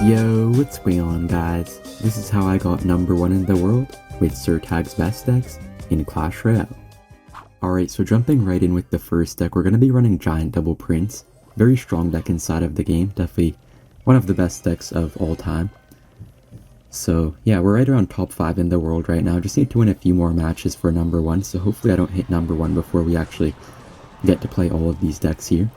Yo, what's going on guys? This is how I got number 1 in the world with SirTag's best decks in Clash Royale. Alright, so jumping right in with the first deck, we're going to be running Giant Double Prince. Very strong deck inside of the game, definitely one of the best decks of all time. So yeah, we're right around top 5 in the world right now, just need to win a few more matches for number 1, so hopefully I don't hit number 1 before we actually get to play all of these decks here.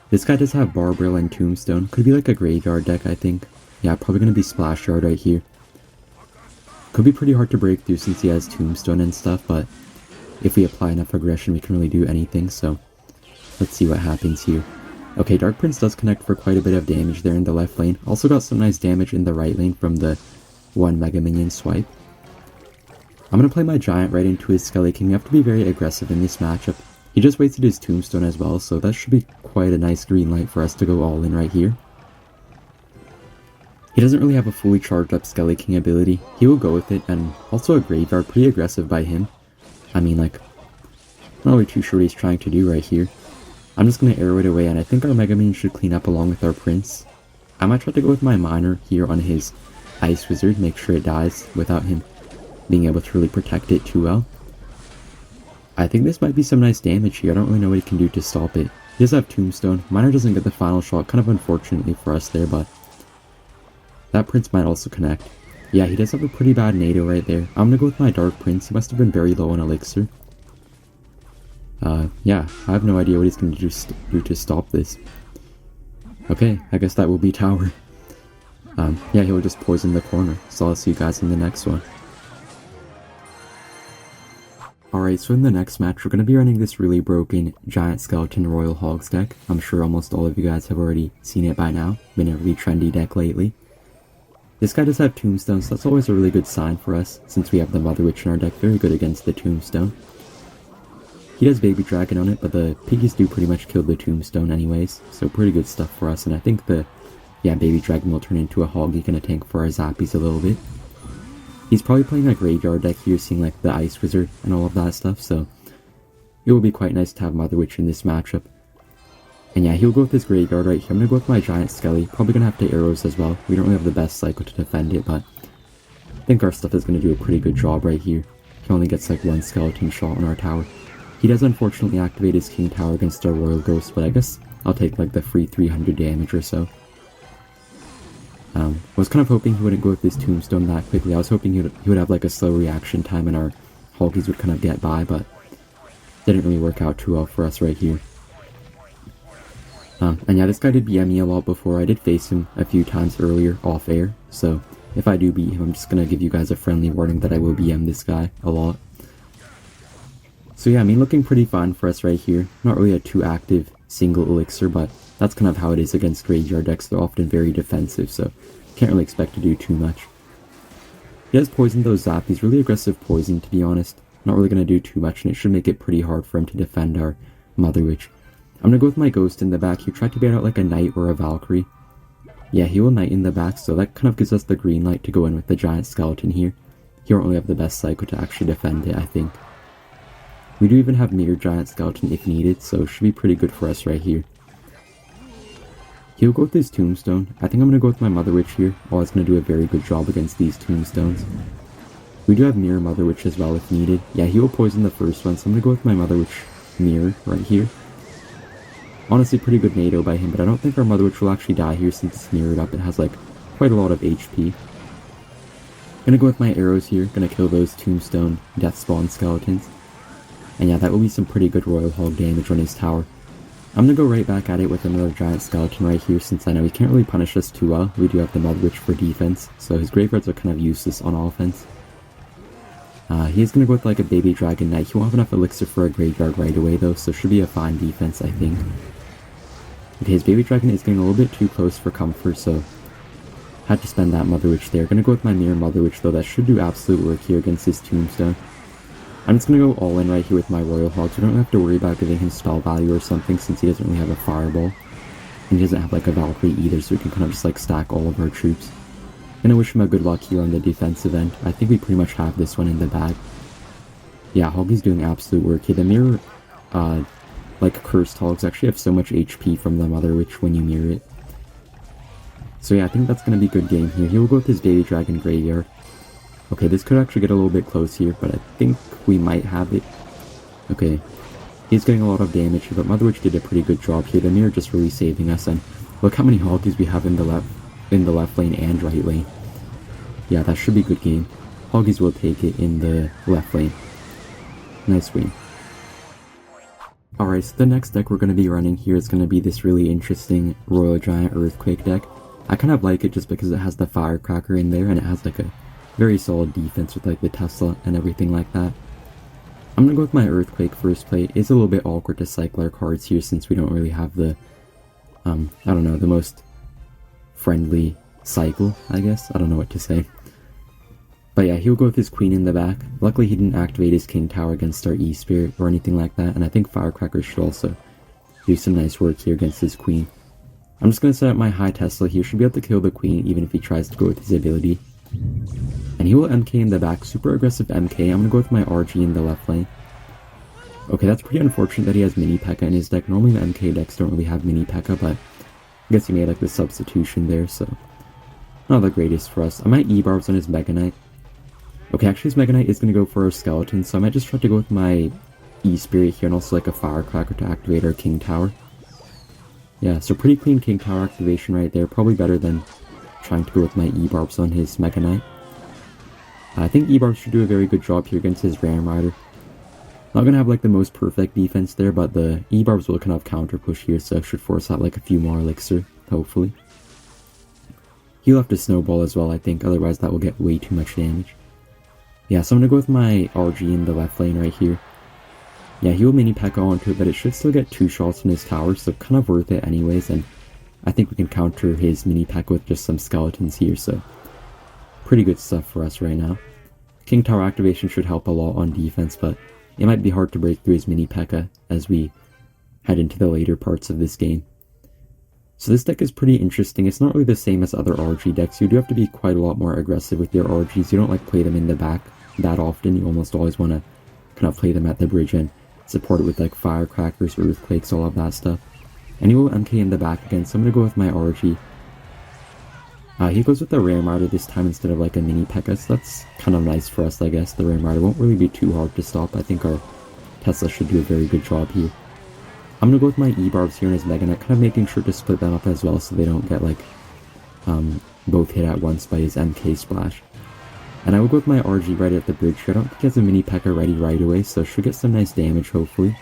This guy does have Barbarrel and Tombstone. Could be like a graveyard deck, I think. Yeah, probably going to be Splash Yard right here. Could be pretty hard to break through since he has Tombstone and stuff, but if we apply enough aggression, we can really do anything, so let's see what happens here. Okay, Dark Prince does connect for quite a bit of damage there in the left lane. Also got some nice damage in the right lane from the 1 Mega Minion swipe. I'm going to play my Giant right into his Skelly King. You have to be very aggressive in this matchup. He just wasted his Tombstone as well, so that should be quite a nice green light for us to go all in right here. He doesn't really have a fully charged up Skelly King ability. He will go with it, and also a Graveyard, pretty aggressive by him. I mean, like, not really too sure what he's trying to do right here. I'm just going to arrow it away, and I think our Mega Minion should clean up along with our Prince. I might try to go with my Miner here on his Ice Wizard, make sure it dies without him being able to really protect it too well. I think this might be some nice damage here. I don't really know what he can do to stop it. He does have Tombstone. Miner doesn't get the final shot, kind of unfortunately for us there, but that Prince might also connect. Yeah, he does have a pretty bad NATO right there. I'm gonna go with my Dark Prince. He must have been very low on Elixir. Yeah, I have no idea what he's gonna do to stop this. Okay, I guess that will be Tower. Yeah, he'll just poison the corner. So I'll see you guys in the next one. Alright, so in the next match, we're going to be running this really broken Giant Skeleton Royal Hogs deck. I'm sure almost all of you guys have already seen it by now. Been a really trendy deck lately. This guy does have Tombstone, so that's always a really good sign for us, since we have the Mother Witch in our deck. Very good against the Tombstone. He does Baby Dragon on it, but the piggies do pretty much kill the Tombstone anyways, so pretty good stuff for us, and I think the, Baby Dragon will turn into a Hog EQ and a tank for our Zappies a little bit. He's probably playing a graveyard deck here, seeing like the Ice Wizard and all of that stuff, so it will be quite nice to have Mother Witch in this matchup. And yeah, he'll go with his graveyard right here. I'm going to go with my Giant Skelly. Probably going to have to arrows as well. We don't really have the best cycle to defend it, but I think our stuff is going to do a pretty good job right here. He only gets like 1 skeleton shot on our tower. He does unfortunately activate his King Tower against our Royal Ghost, but I guess I'll take like the free 300 damage or so. I was kind of hoping he wouldn't go with his Tombstone that quickly. I was hoping he would have like a slow reaction time and our Hoggies would kind of get by, but didn't really work out too well for us right here. And yeah, this guy did BM me a lot before. I did face him a few times earlier off air, so if I do beat him, I'm just going to give you guys a friendly warning that I will BM this guy a lot. So yeah, I mean, looking pretty fine for us right here. Not really a too active single Elixir, but that's kind of how it is against graveyard decks. They're often very defensive, so can't really expect to do too much. He has poisoned those Zappies, really aggressive poison to be honest. Not really going to do too much, and it should make it pretty hard for him to defend our Mother Witch. I'm going to go with my Ghost in the back. He tried to bait out like a Knight or a Valkyrie. Yeah, he will Knight in the back, so that kind of gives us the green light to go in with the Giant Skeleton here. He won't really have the best cycle to actually defend it, I think. We do even have Mirror Giant Skeleton if needed, so it should be pretty good for us right here. He'll go with his Tombstone. I think I'm going to go with my Mother Witch here. Oh, it's going to do a very good job against these Tombstones. We do have Mirror Mother Witch as well if needed. Yeah, he will poison the first one, so I'm going to go with my Mother Witch Mirror right here. Honestly, pretty good NATO by him, but I don't think our Mother Witch will actually die here since it's mirrored up. It has like quite a lot of HP. Gonna go with my arrows here. Gonna kill those Tombstone Death Spawn Skeletons. And yeah, that will be some pretty good Royal Hog damage on his tower. I'm going to go right back at it with another Giant Skeleton right here, since I know he can't really punish us too well. We do have the Mother Witch for defense, so his graveyards are kind of useless on offense. He is going to go with like a Baby Dragon Knight. He won't have enough Elixir for a graveyard right away though, so should be a fine defense I think. Okay, his Baby Dragon is getting a little bit too close for comfort, so had to spend that Mother Witch there. Going to go with my Mirror Mother Witch though. That should do absolute work here against his Tombstone. I'm just going to go all in right here with my Royal Hogs. We don't have to worry about giving him spell value or something since he doesn't really have a Fireball. And he doesn't have like a Valkyrie either, so we can kind of just like stack all of our troops. Gonna wish him a good luck here on the defensive end. I think we pretty much have this one in the bag. Yeah, Hoggy's doing absolute work here. The Mirror, like Cursed Hogs actually have so much HP from the Mother Witch when you mirror it. So yeah, I think that's going to be a good game here. He will go with his Baby Dragon Graveyard. Okay, this could actually get a little bit close here, but I think we might have it. Okay, he's getting a lot of damage here, but Mother Witch did a pretty good job here. The mirror just really saving us, and look how many Hoggies we have in the left lane and right lane. Yeah, that should be a good game. Hoggies will take it in the left lane. Nice win. Alright, so the next deck we're going to be running here is going to be this really interesting Royal Giant Earthquake deck. I kind of like it just because it has the Firecracker in there and it has like a very solid defense with like the Tesla and everything like that. I'm going to go with my Earthquake first play. It's a little bit awkward to cycle our cards here since we don't really have the, I don't know, the most friendly cycle, I guess. I don't know what to say. But yeah, he'll go with his Queen in the back. Luckily he didn't activate his King Tower against our E-Spirit or anything like that, and I think Firecracker should also do some nice work here against his Queen. I'm just going to set up my high Tesla here. Should be able to kill the Queen even if he tries to go with his ability. And he will MK in the back. Super aggressive MK. I'm going to go with my RG in the left lane. Okay, that's pretty unfortunate that he has Mini Pekka in his deck. Normally the MK decks don't really have Mini Pekka, but I guess he made like the substitution there, so not the greatest for us. I might E-Barbs on his Mega Knight. Okay, actually his Mega Knight is going to go for a Skeleton, so I might just try to go with my E-Spirit here and also like a Firecracker to activate our King Tower. Yeah, so pretty clean King Tower activation right there. Probably better than trying to go with my E-Barbs on his Mega Knight. I think E-Barbs should do a very good job here against his Ram Rider. Not going to have like the most perfect defense there, but the E-Barbs will kind of counter push here, so should force out like a few more Elixir, hopefully. He'll have to Snowball as well, I think, otherwise that will get way too much damage. Yeah, so I'm going to go with my RG in the left lane right here. Yeah, he will Mini Pekka onto it, but it should still get 2 shots in his tower, so kind of worth it anyways, and I think we can counter his Mini Pekka with just some skeletons here, so pretty good stuff for us right now. King Tower activation should help a lot on defense, but it might be hard to break through his Mini Pekka as we head into the later parts of this game. So this deck is pretty interesting. It's not really the same as other RG decks. You do have to be quite a lot more aggressive with your RGs. You don't like play them in the back that often. You almost always want to kind of play them at the bridge and support it with like Firecrackers, Earthquakes, all of that stuff. And he will MK in the back again, so I'm going to go with my RG. He goes with the Ram Rider this time instead of like a Mini Pekka, so that's kind of nice for us, I guess. The Ram Rider won't really be too hard to stop. I think our Tesla should do a very good job here. I'm going to go with my E-Barbs here in his Mega Knight, kind of making sure to split them up as well so they don't get like both hit at once by his MK Splash. And I will go with my RG right at the bridge. I don't think he has a Mini Pekka ready right away, so should get some nice damage hopefully.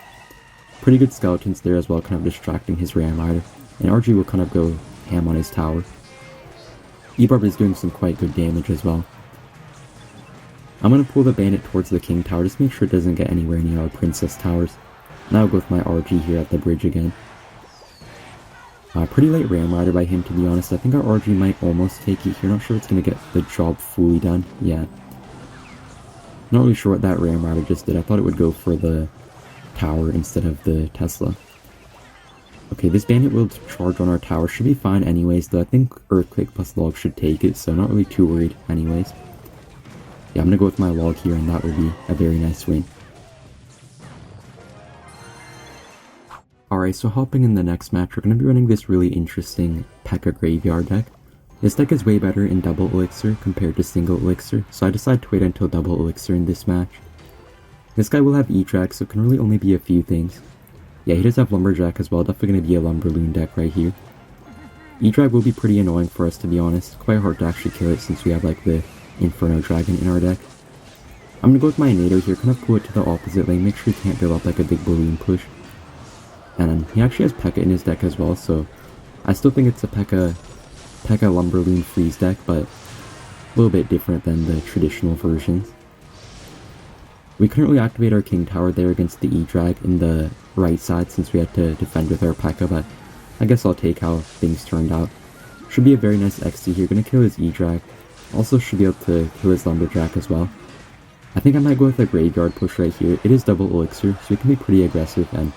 Pretty good skeletons there as well, kind of distracting his Ram Rider. And RG will kind of go ham on his tower. E-Barb is doing some quite good damage as well. I'm going to pull the Bandit towards the King Tower, just make sure it doesn't get anywhere near our Princess Towers. Now I'll go with my RG here at the bridge again. Pretty late Ram Rider by him, to be honest. I think our RG might almost take it here. Not sure it's going to get the job fully done. Yeah. Not really sure what that Ram Rider just did. I thought it would go for the tower instead of the Tesla. Okay, this Bandit will charge on our tower. Should be fine anyways, though I think Earthquake plus Log should take it, so not really too worried anyways. Yeah, I'm going to go with my Log here, and that will be a very nice win. Alright, so hopping in the next match, we're going to be running this really interesting Pekka Graveyard deck. This deck is way better in double Elixir compared to single Elixir, so I decided to wait until double Elixir in this match. This guy will have E-Drag, so it can really only be a few things. Yeah, he does have Lumberjack as well, definitely going to be a Lumberloon deck right here. E-Drag will be pretty annoying for us, to be honest. Quite hard to actually kill it since we have like the Inferno Dragon in our deck. I'm going to go with my Nato here, kind of pull it to the opposite lane, make sure he can't build up like a big balloon push. And he actually has Pekka in his deck as well, so I still think it's a Pekka Lumberloon freeze deck, but a little bit different than the traditional versions. We couldn't really activate our King Tower there against the E-Drag in the right side since we had to defend with our Pekka, but I guess I'll take how things turned out. Should be a very nice XT here, gonna kill his E-Drag. Also should be able to kill his Lumberjack as well. I think I might go with a Graveyard push right here. It is double Elixir, so we can be pretty aggressive and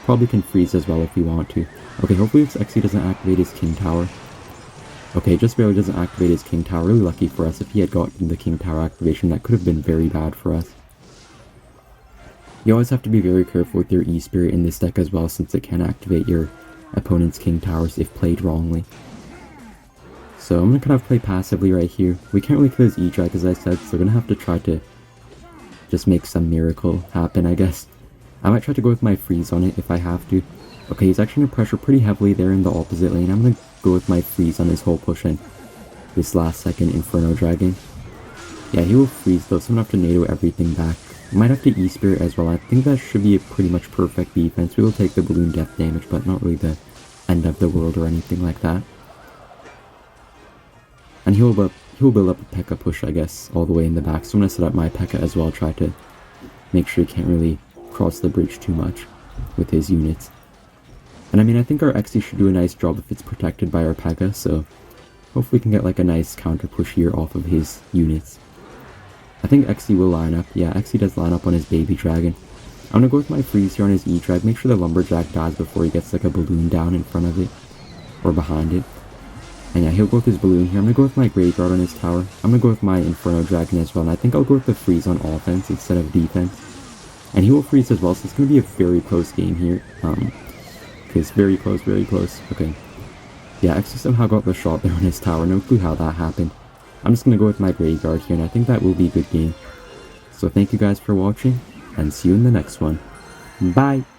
probably can freeze as well if we want to. Okay, hopefully this XT doesn't activate his King Tower. Okay, just barely doesn't activate his King Tower. Really lucky for us. If he had gotten the King Tower activation, that could have been very bad for us. You always have to be very careful with your E-Spirit in this deck as well, since it can activate your opponent's King Towers if played wrongly. So I'm gonna kind of play passively right here. We can't really kill his E-Drag as I said, so we're gonna have to try to just make some miracle happen, I guess. I might try to go with my freeze on it if I have to. Okay, he's actually gonna pressure pretty heavily there in the opposite lane. I'm gonna go with my freeze on his whole push and this last second Inferno Dragon. Yeah, he will freeze though, so I'm gonna have to NATO everything back. Might have to E-Spirit as well. I think that should be a pretty much perfect defense. We will take the balloon death damage, but not really the end of the world or anything like that. And he'll build up a Pekka push, I guess, all the way in the back. So I'm gonna set up my Pekka as well, try to make sure he can't really cross the bridge too much with his units. And I mean, I think our XE should do a nice job if it's protected by our Pekka, so hopefully we can get like a nice counter push here off of his units. I think XE will line up. Yeah, XE does line up on his baby dragon. I'm gonna go with my freeze here on his E-Drag. Make sure the lumberjack dies before he gets like a balloon down in front of it or behind it. And yeah, he'll go with his balloon here. I'm gonna go with my graveyard on his tower. I'm gonna go with my Inferno Dragon as well. And I think I'll go with the freeze on offense instead of defense. And he will freeze as well, so it's gonna be a very close game here. Because very close, very close. Okay. Yeah, XE somehow got the shot there on his tower. No clue how that happened. I'm just gonna go with my graveyard here, and I think that will be a good game. So thank you guys for watching, and see you in the next one. Bye!